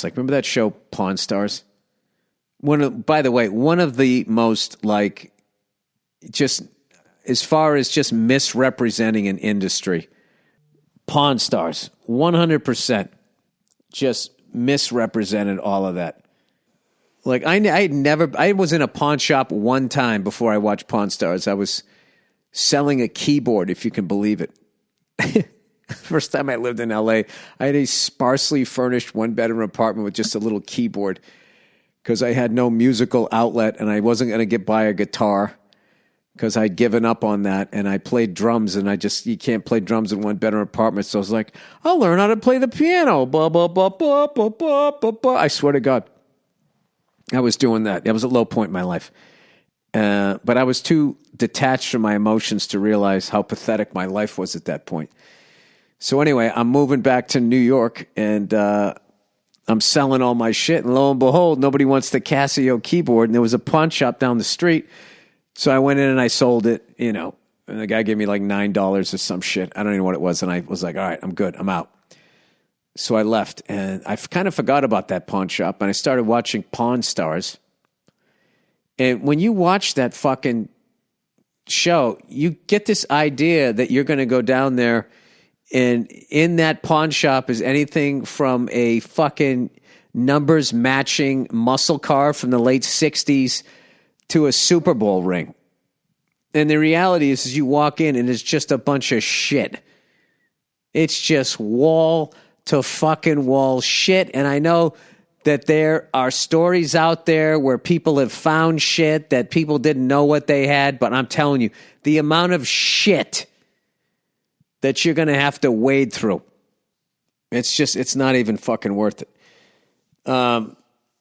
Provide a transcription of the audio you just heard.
It's like, remember that show Pawn Stars? By the way, one of the most, like, just as far as just misrepresenting an industry, Pawn Stars, 100% just misrepresented all of that. Like, I was in a pawn shop one time before I watched Pawn Stars. I was selling a keyboard, if you can believe it. First time I lived in LA, I had a sparsely furnished one-bedroom apartment with just a little keyboard because I had no musical outlet and I wasn't going to buy a guitar because I'd given up on that, and I played drums, and you can't play drums in one-bedroom apartment. So I was like, I'll learn how to play the piano. Blah, blah, blah, blah, blah, blah, blah, blah. I swear to God, I was doing that. It was a low point in my life. But I was too detached from my emotions to realize how pathetic my life was at that point. So anyway, I'm moving back to New York, and I'm selling all my shit, and lo and behold, nobody wants the Casio keyboard, and there was a pawn shop down the street. So I went in and I sold it, and the guy gave me like $9 or some shit. I don't even know what it was. And I was like, all right, I'm good. I'm out. So I left, and I kind of forgot about that pawn shop, and I started watching Pawn Stars. And when you watch that fucking show, you get this idea that you're going to go down there, and in that pawn shop is anything from a fucking numbers matching muscle car from the late 60s to a Super Bowl ring. And the reality is you walk in and it's just a bunch of shit. It's just wall to fucking wall shit. And I know that there are stories out there where people have found shit that people didn't know what they had. But I'm telling you, the amount of shit that you're going to have to wade through, it's not even fucking worth it.